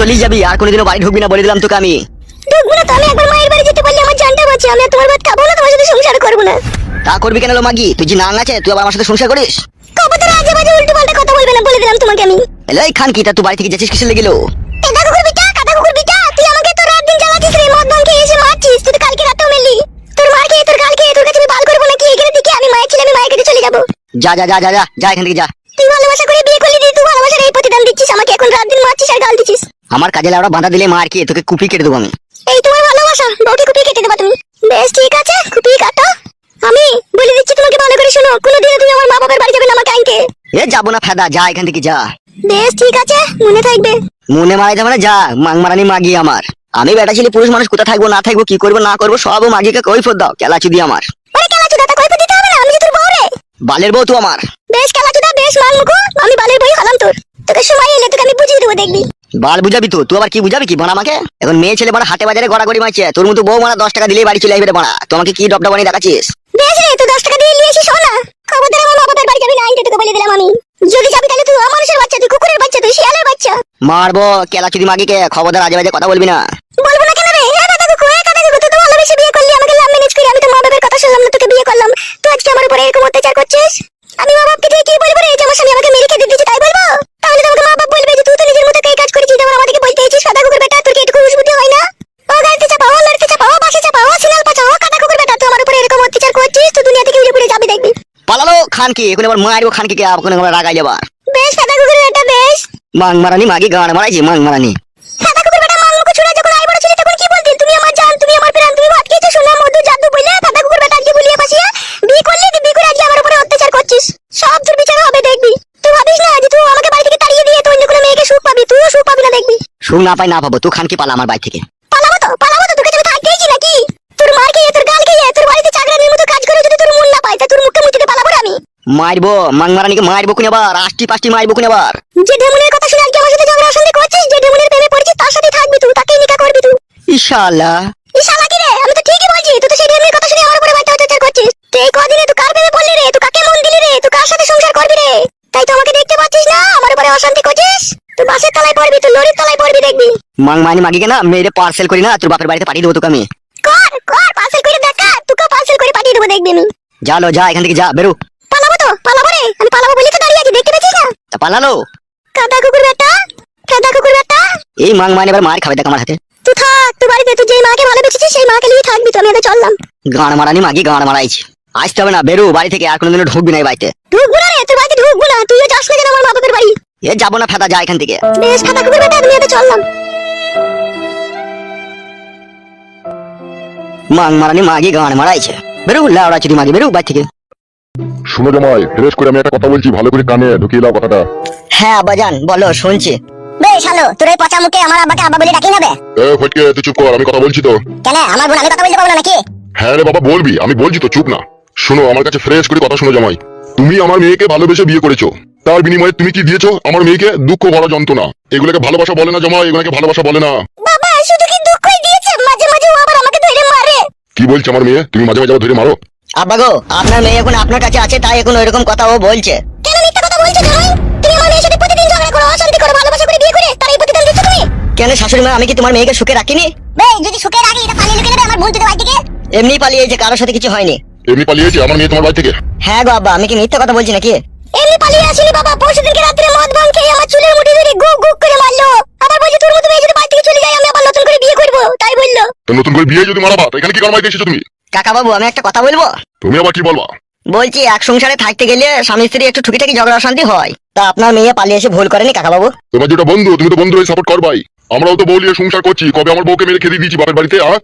চলি যাবি, আর কোনোদিনও বাড়ি ঢুকবি না বলে দিলাম তোকে আমি। ঢুকবো না তো? আমি একবার মায়ের বাড়ি যেতে পারলে আমার জানটা বাঁচে। আমি আর তোমার ভাত খাবো না, তোমার সাথে সংসার করবো না। তা করবি কেন লো মাগি? তুই যে নাং আছে, তুই আবার আমার সাথে সংসার করিস? কবুতর আজে বাজে উল্টো পাল্টা কথা বলবে না বলে দিলাম তোমাকে আমি। এলো এই খান কি, তা তুই বাড়ি থেকে যাচ্ছিস কিসের লেগেলো? কাদা কুকুর বিটা, কাদা কুকুর বিটা, তুই আমাকে তো রাত দিন জ্বালাচ্ছিস রে, মদ ভাঙ খেয়ে এসে মারছিস। তুই তো কালকে রাতেও মেলি। তোর মার খেয়ে তোর গাল খেয়ে তোর কাছে আমি বাল করবো নাকি? এখানে থেকে আমি মায়ের ছেলে, আমি মায়ের কাছে চলে যাবো। যা যা যা যা যা যা এখান থেকে যা। তুই ভালোবাসা করে বিয়ে করলি, তুই ভালোবাসার এই প্রতিদান দিচ্ছিস আমাকে। এখন রাত দিন মারছিস আর গাল দিচ্ছিস। আমার কাজে লাউড়া বাঁধা দিলে মার কি, তোকে কুপি কেটে দেবো আমি। এই তোমার ভালোবাসা, বউকে কুপিয়ে কেটে দেবা তুমি? বেশ ঠিক আছে, কুপিয়ে কাটো। আমি বলে দিচ্ছি তোমাকে ভালো করে শোনো, কোনোদিনও তুমি আমার মা বাবার বাড়ি যাবে না আমাকে আনকে। এ যাবো না ফেদা, যা এখান থেকে যা। বেশ ঠিক আছে, মনে থাকবে। মনে মারাই যাবে না, যা। মাংমারানি মাগি আমার। আমি বেটা ছেলে পুরুষ মানুষ, কোথা থাকবো না থাকবো, কি করবো না করবো সব মাগিকে কৈফত দাও। কেলাচুদি আমার। আরে কেলাচুদা, তা কৈফত দিতে হবে না, আমি যে তোর বউ রে। বালের বউ তুই আমার। বেশ কেলাচুদা, বেশ মানমুখো, আমি বালের বই হলাম তোর। তোকে সময় এলে তোকে আমি বুঝিয়ে দেবো, দেখবি। বাল বুঝাবি তো? তুই আবার কি বুঝাবি কি বানা আমাকে? এখন মেয়ে ছেলে বাড়া হাটে বাজারে গড়াগড়ি মারছে, তোর মতো বউ মারা 10 টাকা দিলেই বাড়ি চলে আসবে রে বাড়া। তুই আমাকে কি ডবডা বানিয়ে দেখাচ্ছিস? বেশ রে, তুই 10 টাকা দিয়ে নিয়ে এসিস, শোনা। খবরদার আমার মা বাবার বাড়ি যাবি না, আইনটা তোকে বলে দিলাম আমি। যদি যাবি তাহলে তুই মানুষের বাচ্চা, তুই কুকুরের বাচ্চা, তুই শিয়ালের বাচ্চা। মারবো কেলাচুদি মাগিকে, খবরদার আজে বাজে কথা বলবি না। বলবো না কেন রে? কাদা কুকুর, কাদা কুকুর, তুই তো ভালোবেসে বিয়ে করলি আমাকে, লাভ ম্যানেজ করে। আমি তো মা বাবার কথা শুনলাম না, তোকে বিয়ে করলাম। তুই আজকে আমার উপরে এরকম অত্যাচার করছিস। আমি মা বাপকে দিয়ে কি বলবো রে? যে আমার স্বামী আমাকে মেরে খেতে দিয়েছে তাই বলবো? তাহলে তো আমাকে মা বাপ বলবে যে তুই তো নিজের মতো এই কাজ করেছিস, যেমন আমাদেরকে বলতে এসেছিস। কাদা কুকুর বেটা, তোর কি একটু বুদ্ধি হয় না? ও গাড়িতে চাপাও, লড়তে চাপাও, বাসে চাপাও, সিনাল পাচাও, কাদা কুকুর বেটা, তুই আমার উপরে এরকম অত্যাচার করছিস, তুই দুনিয়া থেকে উড়ে পুড়ে যাবি, দেখবি। পালালো খান কি, এখন আবার মারবো খান কি কে, এখন আবার রাগাই যাবার। বেশ কাদা কুকুর বেটা, বেশ। মাংমারানি মাগি গান মারাইছি, মাংমারানি। কাদা কুকুর বেটা, মাংমুখ ছুড়ে যখন আই বড় ছিলি তখন কি বলতিস? তুমি আমার জান, তুমি আমার প্রাণ, তুমি ভাত খেয়েছো সোনা মধু জাদু বলে। কাদা কুকুর বেটা, আজকে বুলিয়ে পাছিয়া বিয়ে করলি, তুই বিয়ে করে আজকে আমার উপরে অত্যাচার করছিস। সব তোর বিচার হবে, দেখবি। তুই ভাবিস না যে তুই আমাকে বাড়ি থেকে তাড়িয়ে দিয়ে তুই অন্য কোনো মেয়েকে সুখ পাবি, তুইও সুখ পাবি না, দেখবি। সুখ না পাই না পাবো, তুই খান কি পালা আমার বাড়ি থেকে। পালাবো তো, পালাবো তো, তোকে আমি থাকতেইছি নাকি? তোর মার খেয়ে তোর গাল খেয়ে তোর বাড়িতে চাকরানির মতো কাজ করে যদি তোর মন না পাই, তা তোর মুখে মুখে পালাবো রে আমি। মারবো মাংমারানিকে, মারবো কোন আবার, আষ্টি পাষ্টি মারবো কোন আবার। যে ডেমনের কথা শুনে আজকে আমার সাথে ঝগড়া অশান্তি করছিস, যে ডেমনের প্রেমে পড়ছিস, তার সাথে থাকবি তুই, তাকেই নিকা করবি তুই। ইনশাআল্লাহ। এই শালা কি রে? আমি তো ঠিকই বলছি, তুই তো সেই ডেমনের কথা শুনে আমার উপরে বাড়িতে অত্যাচার করছিস। তুই এই কদিনে তুই কার প্রেমে পড়লি রে? তুই কাকে মন দিলি রে? তুই কার সাথে সংসার করবি রে? তাই তো আমাকে দেখতে পাচ্ছিস না, আমার উপরে অশান্তি করছিস। তুই বাসের তলায় পড়বি, তুই লরির তলায় পড়বি, দেখবি। মাংমারানি মাগিকে না মেরে পার্সেল করি না, তোর বাপের বাড়িতে পাঠিয়ে দেবো তোকে আমি। কর কর, পার্সেল করে দেখা, তোকে পার্সেল করে পাঠিয়ে দেবো, দেখবি আমি। যা লো যা এখান থেকে, যা বেরো। পালাবো তো, পালাবো রে, আমি পালাবো বলি তো দাঁড়িয়ে আছি, দেখতে পাচ্ছিস না? তা পালালো। কাদা কুকুর বেটা, কাদা কুকুর বেটা, এই মাংমারানি এবার মার খাবে দেখ আমার হাতে। তুই থাক, তুই বাড়িতে তুই যেই মাকে ভালোবেসেছিস সেই মাকে নিয়ে থাকবি। তো আমি এটা চললাম। গান মারানি মাগি গান মারাইছি। আসতে হবে না, বেরো বাড়ি থেকে, আর কোনোদিনও ঢুকবি না এই বাড়িতে। ঢুকবো না রে, তোর বাড়িতে ঢুকবো না। তুইও যাস না যেন আমার মা বাবার বাড়ি। এ যাবো না ফেদা, যা এখান থেকে। বেশ কাদা কুকুর বেটা, আমি এটা চললাম। মাংমারানি মাগি গান মারাইছে, বেরো লাউড়া চুদি মাগি, বেরো বাড়ি থেকে। শুনো জামাই, ফ্রেশ করে আমি একটা কথা বলছি, ভালো করে কানে ঢুকিয়ে দাও কথাটা। হ্যাঁ আব্বাজান বলো, শুনছি। বেশ হ্যালো, তোর এই পচা মুখে আমার আব্বাকে আব্বা বলে ডাকি নেবে? ফটকে তুই চুপ কর, আমি কথা বলছি তো। কেন আমার বোন, আমি কথা বলতে পারবো না নাকি? হ্যাঁ রে বাবা বলবি, আমি বলছি তো, চুপ না। শোনো আমার কাছে ফ্রেশ করে কথা শোনো জামাই। তুমি আমার মেয়েকে ভালোবেসে বিয়ে করেছো, তার বিনিময়ে তুমি কি দিয়েছো? আমার মেয়েকে দুঃখ ভরা যন্ত্রণা। এগুলোকে ভালোবাসা বলে না জামাই, এগুলোকে ভালোবাসা বলে না। বাবা শুধু কি দুঃখই দিয়েছে, মাঝে মাঝে ও আবার আমাকে ধরে মারে। কি বলছে আমার মেয়ে? তুমি মাঝে মাঝে আবার ধরে মারো? আব্বা গো, আপনার মেয়ে এখন আপনার কাছে আছে, তাই এখন ওইরকম কথা ও বলছে। কেন মিথ্যা কথা বলছো জামাই? তুমি আমার মেয়ের সাথে প্রতিদিন ঝগড়া করো, অশান্তি করো, ভালোবাসা করে বিয়ে করে তার এই প্রতিদান দিচ্ছ তুমি? কেন শাশুড়ি মা, আমি কি তোমার মেয়েকে সুখে রাখিনি? বেশ যদি সুখে রাখি, এটা পালিয়ে লুকিয়ে নেবে আমার বোন তোদের বাড়ি থেকে? এমনি পালিয়েছে, কারোর সাথে কিছু হয়নি। এমনি পালিয়েছে আমার মেয়ে তোমার বাড়ি থেকে? হ্যাঁ গো আব্বা, আমি কি মিথ্যা কথা বলছি নাকি? এমনি পালিয়ে আসিনি বাবা, পরশুদিনকে রাত্রে মদ ভাঙ খেয়ে আমার চুলের মুঠি ধরে গুক গুক করে মারলো। আবার বলছে তোর মতো মেয়ে যদি বাড়ি থেকে চলে যায় আমি আবার নতুন করে বিয়ে করবো, তাই বললো। তো নতুন করে বিয়ে যদি মারাবা, তো এখানে কি কারমাইতে এসেছো তুমি? কাকা বাবু, আমি একটা কথা বলবো। তুমি আবার কি বলবা? বলছি এক সংসারে থাকতে গেলে স্বামী স্ত্রী একটু ঠুকিটাকি ঝগড়া অশান্তি হয়, তা আপনার মেয়ে পালিয়ে এসে ভুল করেনি কাকা বাবু? তোমার যেটা বন্ধু, তুমি তো বন্ধু হয়ে সাপোর্ট করবাই। আমরাও তো বউ নিয়ে সংসার করছি, কবে আমার বউকে মেরে খেতে দিয়েছি বাপের বাড়িতে? আর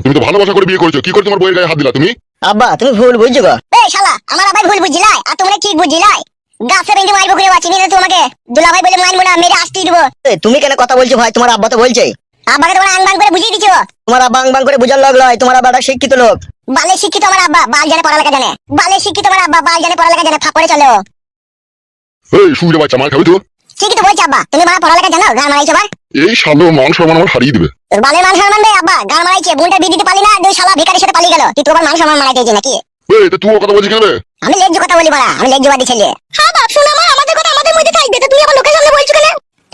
তুমি তো ভালোবাসা করে বিয়ে করেছো, কি করে তোমার বউয়ের গায়ে হাত দিলা তুমি? আব্বা তুমি ভুল বুঝছো গো। এই শালা, আমার আবার ভুল বুঝিলাই আর তোমরা ঠিক বুঝিলাই। গাছে ভেঙে মারবো করে বাঁচিনি না তোমাকে। দুলাভাই বলে মানবো না, মেরে আসতেই দেবো। তুমি কেন কথা বলছো ভাই? তোমার আব্বা তো বলছে। আব্বাকে তোমরা আংবাং করে বুঝিয়ে দিছো। তোমার আব্বা আং বাং করে বুঝার লোক নয়, তোমার আব্বাটা শিক্ষিত লোক। বালে শিক্ষিত আমার আব্বা, বাল জানে পড়ালেখা জানে। বালে শিক্ষিত আমার আব্বা, বাল জানে পড়ালেখা জানে, ফাপড়ে চলে ও। এই সুবিধা বাচ্চা, মার খাবি তো? ঠিকই তো বলছি আব্বা, তুমি বাবা পড়ালেখা জানো, গান মারাইছো ভাই। এই শালো মান সম্মান আমার হারিয়ে দিবে। তোর বালের মান সম্মান দেয় আব্বা, গান মারাইছে, বোনটা বিয়ে দিতে পারলি না, দুই শালা ভিখারির সাথে পালিয়ে গেল। তুই তো আবার মান সম্মান মারাইতে নাকি? এই তো তুই কথা বলছিস কেন রে? আমি লেজ্জ কথা বলি বড়া, আমি লেজ্জবাদী ছেলে। হ্যাঁ বাপ শোনো, আমাদের কথা আমাদের মধ্যে থাকবে, তো তুই আবার লোকের সামনে বলছো কেন?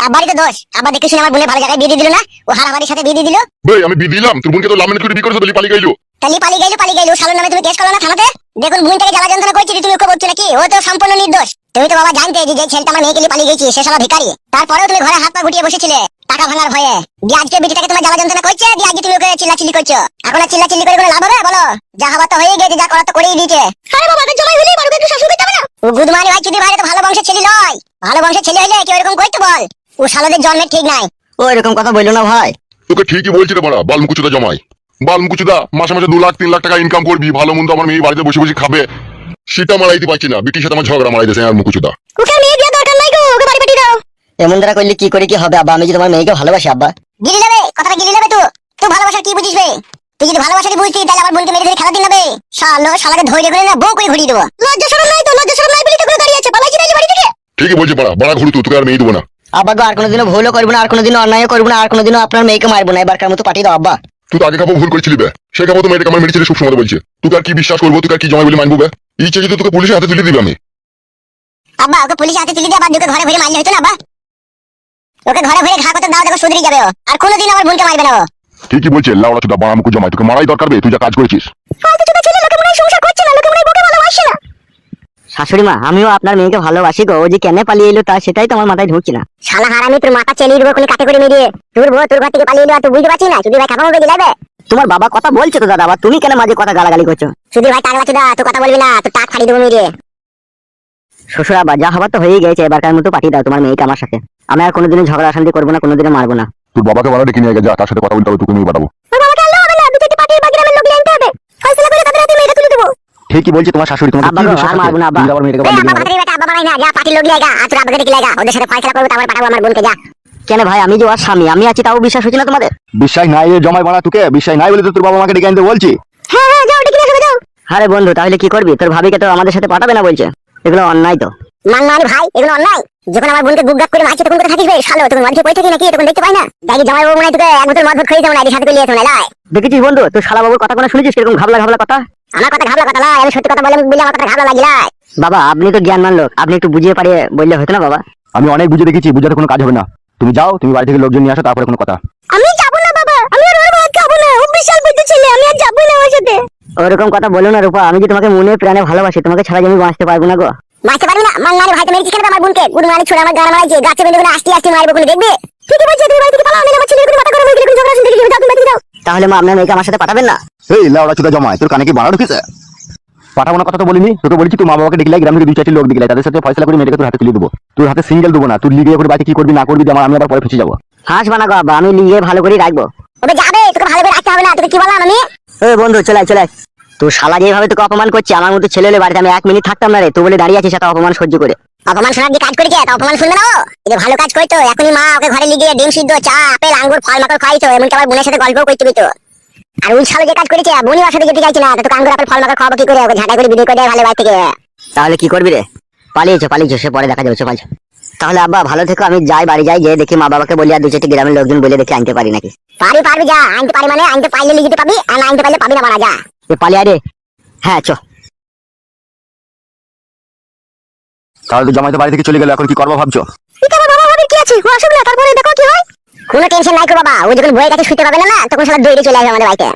আব্বারই তো দোষ। আব্বা দেখে শুনে আমার বোনের ভালো জায়গায় বিয়ে দিয়ে দিল না, ও হারাবাড়ির সাথে বিয়ে দিয়ে দিল। ভাই আমি বিয়ে দিলাম, তোর বোনকে তো লাভ ম্যারেজ করে বিয়ে করেছো, তো পালিয়ে গেলো। তাহলে পালিয়ে গেল শালোর নামে তুমি কেস করো না থানাতে? দেখুন বোনটাকে জ্বালা যন্ত্রণা করছি, তুমি ওকে বলছো নাকি? ও তো সম্পূর্ণ নির্দোষ। তুমি তো বাবা জানতে যে ছেলেটা আমার মেয়েকে নিয়ে পালিয়ে গেছি সে শালা ভিখারি, তারপরেও তুমি ঘরে হাত পা গুটিয়ে বসেছিলে টাকা ভাঙার ভয়ে। দিয়ে আজকে বিটিটাকে তোমার জ্বালা যন্ত্রণা করছে, দিয়ে আজকে তুমি ওকে চিল্লাচিল্লি করছো। এখন আর চিল্লাচিল্লি করে কোনো লাভ হবে বলো? যা হবার তো হয়ে গেছে, যা করার তো করেই দিয়েছে। আরে বাবা তো জমাই হলেই বারুকে একটু শাসন করতে হবে না? ও গুদমানি ভাই চুদি ভাই তো ভালো বংশের ছেলে নয়। ভালো বংশের ছেলে হলে কেউ এরকম করতে বল? ও শালাদের জন্মের ঠিক নাই। ও এরকম কথা বললো না ভাই। তোকে ঠিকই বলছি রে বাড়া, বালমুকুচুদা জামাই। বালমুকুচুদা মাসে মাসে 2 লাখ 3 লাখ টাকা ইনকাম করবি, ভালো মন্দ আমার মেয়ে বাড়িতে বসে বসে খাবে, সেটা মারাইতে পারছি না। বিটির সাথে আমার ঝগড়া মারাই দিয়েছে আর মুকুচুদা। ওকে মেয়ে বিয়ে দরকার নাই গো, ওকে বাড়ি পাঠিয়ে দাও। এমন দ্বারা করলে কি করে কি হবে আব্বা? আমি যে তোমার মেয়েকে ভালোবাসি আব্বা। গিলি যাবে কথাটা, গিলি যাবে। তুই ভালোবাসার কি বুঝিস বে? তুই যদি ভালোবাসারই বুঝতি তাহলে আমার বোনকে মেরে ধরে খেলা দিন নেবে। শালাকে ধরে করে না বউ করে ঘুরিয়ে দেবো। লজ্জা শরম নাই তো? লজ্জা শরম নাই বলি তো করে দাঁড়িয়ে আছে, পালাইছি নাই বাড়ি থেকে। ঠিকই বলছি বাড়া, বাড়া ঘুরু তোকে আর মেয়ে দেবো না। আব্বা গো আর কোনোদিনও ভুলও করবো না, আর কোনোদিনও অন্যায় করবো না, আর কোনোদিনও আপনার মেয়েকে মারবো না, এবারকার মতো পাঠিয়ে দাও আব্বা। তুই তো আগে কাপড় ভুল করেছিলি বে, সেই কাপড় তো মেয়েটাকে আমার মেরেছিলে সব সময় বলছে। তুই আর কি বিশ্বাস করবো, তুই আর কি জমাই বলে মানবো বে? ইচ্ছে যদি তোকে পুলিশের হাতে তুলে দিবি আমি। আব্বা ওকে পুলিশের হাতে তুলে দিয়ে আবার দুকে ঘরে ঘুরে মারলে হতো না আব্বা? ওকে ঘরে ঘুরে ঘা করতে দাও, দেখো সুধরে যাবে ও। আর কোনোদিন আমার বোনকে মারবে না ও। ঠিকই বলছে লাউড়া চুদা বাড়া মুকু জমাই, তোকে মারাই দরকার বে, তুই যা কাজ করেছিস। ফালতু চুদা ছেলে, লোকে মনে হয় সংসার করছে না, লোকে মনে হয় বউকে ভালোবাসে না। শাশুড়ি মা আমিও আপনার মেয়েকে ভালোবাসি গো, ও যে কেন পালিয়ে এলো তা সেটাই তো আমার মাথায় ঢুকছে না। শালা হারামি, তোর মাথা চেলিয়ে দেবো কোনো কাটে করে মেরিয়ে। তোর বউ তোর ঘর থেকে পালিয়ে এলো আর তুই বুঝতে পারছিস না? চুদি ভাই খাপা মুখে দিলাবে। তোমার বাবা কথা বলছে তো দাদা, আবার তুমি কেন মাঝে কথা গালাগালি করছো? চুদি ভাই টাকলা চুদা, তুই কথা বলবি না, তোর টাক ফাড়ি দেবো মেরিয়ে। শ্বশুর আব্বা যা হবার তো হয়েই গেছে, এবারকার মতো পাঠিয়ে দাও তোমার মেয়েকে আমার সাথে। আমি আর কোনোদিনও ঝগড়া অশান্তি করবো না, কোনোদিনও মারবো না। তোর বাবাকে বলা ডেকে নিয়ে যা, তার সাথে কথা বলতে হবে, তোকে নিয়ে পাঠাবো। ওর বাবাকে আনলেও হবে না, দু চারটে পার্টির বা গ্রামের লোক নিয়ে আনতে হবে। ফয়সালা করে তাদের হাতে মেয়েটা তুলে দেবো। ঠিকই বলছে তোমার শাশুড়ি, তোমাকে আব্বা কি গো, বিশ্বাস আর আছে? মারবো না আব্বা। তুই আবার মেয়েটাকে এই বাড়ি আব্বা নিয়ে ভাতের বেটা, আব্বা বানাই না, যা পার্টির লোক নিয়ে গা, আর তোর আব্বাকে ডেকে লাগা, ওদের সাথে ফয়সালা করবো, তারপর পাঠাবো আমার বোনকে। যা। কেন ভাই, আমি যে ওর স্বামী, আমি আছি তাও বিশ্বাস হচ্ছে না তোমাদের? বিশ্বাস নাই রে জমাই বাড়া, তোকে বিশ্বাস নাই বলে তো তোর বাবা আমাকে ডেকে আনতে বলছি। হ্যাঁ যাও ডেকে নিয়ে আসবে, যাও। আরে বন্ধু তাহলে কি করবি? তোর ভাবিকে তো আমাদের সাথে পাঠাবে না বলছে, এগুলো অন্যায় তো। মাংমানি ভাই এগুলো অন্যায়। যখন আমার বোনকে গুগগাক করে মারছে তখন কোথায় থাকিস বে? শালো তখন মদ খেয়ে পড়ে থাকি নাকি? তখন দেখতে পাই না? দেখি জামাই বাবু মনে হয় তোকে এক বোতল মদ খেয়ে যাও না, এর সাথে করে নিয়ে এসো না লাই। দেখেছিস বন্ধু, তুই শালা বাবুর কথা কোনো শুনেছিস কিরকম ঘাবলা ঘাবলা কথা? আমার কথা ঘাবলা কথা লাই, আমি সত্যি কথা বলে আমার কথা ঘাবলা লাগি লাই। বাবা আপনি তো জ্ঞানমান লোক, আপনি একটু বুঝিয়ে পারিয়ে বললে হতো না বাবা? আমি অনেক বুঝে দেখেছি, বুঝাতে কোনো কাজ হবে না। তুমি যাও, তুমি বাড়ি থেকে লোকজন নিয়ে আসো, তারপরে কোনো কথা। আমি যাবো না বাবা, আমি আর ওর ভাত খাবো না, ও বিশাল বুদ্ধি ছেলে, আমি আর যাবো না ওর সাথে। ওরকম কথা বলো না রূপা, আমি যে তোমাকে মনে প্রাণে ভালোবাসি, তোমাকে ছাড়া যে আমি বাঁচতে পারবো না গো। বাঁচতে পারবি না? মাংমানি ভাই তো মেরেছিস কেন আমার বোনকে? গুদমানি ছোড়া আমার গান মারাইছে, গাছে বেঁধে করে আসতে আসতে মারবো, কোনো দেখবে? ঠিকই বলছি, তুমি বাড়ি থেকে পালাও, নিলে আমার ছেলের কোনো কথা করে মেয়েকে কোনো ঝগড়া শুনতে গেলে যাও, তুমি বাড়ি যাও। তাহলে মা আপনার মেয়েকে আমার সাথে পাঠাবেন না? এই লাউড়া চুদা জমাই, তোর কানে কি বাড়া ঢুকেছে? পাঠাবো না কথা তো বলিনি, তোকে বলেছি তুই মা বাবাকে ডেকে লাই, গ্রাম থেকে 2-4টি লোক ডেকে লাই, তাদের সাথে ফয়সালা করে মেয়েটাকে তোর হাতে তুলে দেবো। তোর হাতে সিঙ্গেল দেবো না, তুই লিগে করে বাড়িতে কি করবি না করবি আমি আবার পরে ফেসে যাবো। হাঁস বানা গো আব্বা, আমি লিয়ে ভালো করে রাখবো। ওবে যাবে, তোকে ভালো করে রাখতে হবে না, তোকে কি বললাম আমি? ওই বন্ধু চলে চলে, তোর শালা যেভাবে তোকে অপমান করছে, আমার মতো ছেলে হলে বাড়িতে আমি 1 মিনিট থাকতাম না রে। তুই বলে দাঁড়িয়ে আছিস এত অপমান সহ্য করে। অপমান শোনার দিয়ে কাজ করেছে, তা অপমান শুনবে না ও? এই যে ভালো কাজ করতো, এখনই মা ওকে ঘরে লিগিয়ে ডিম সিদ্ধ, চা, আপেল, আঙ্গুর, ফল মাকড় খাইতো, এমনকি আমার বোনের সাথে গল্পও করতে দিত। আর ওই শালো যে কাজ করেছে, বোনই ওর সাথে যেতে চাইছে না, তোকে আঙ্গুর, আপেল, ফল মাকড় খাওয়াবো কি করে? ওকে ঝাঁটা করে বিয়ে করে দেয় ভালো বাড়ি থেকে। তাহলে কি করবি রে? পালিয়েছো, সে পরে দেখা যাবে, চল। তাহলে আব্বা ভালো থেকো, আমি যাই বাড়ি যাই, গিয়ে দেখি মা বাবাকে বলি আর 2-4টি গ্রামের লোকজন বলে দেখি আনতে পারি নাকি। পারবি যা, আনতে পারি মানে আনতে পাইলে লিখিতে পাবি, আর না আনতে পাইলে পাবি না, মারা যা। এ পালিয়ে রে। হ্যাঁ চ। তাহলে তো জমাই তো বাড়ি থেকে চলে গেল, এখন কি করবো ভাবছো? ঠিক আছে বাবা, ভাবি কি আছে, ও আসুক না, তারপরে দেখো কি হয়। কোনো টেনশন নাই গো বাবা, ও যখন বইয়ের কাছে শুতে পাবে না, তখন শালা দৌড়ে চলে আসবে আমাদের বাড়িতে।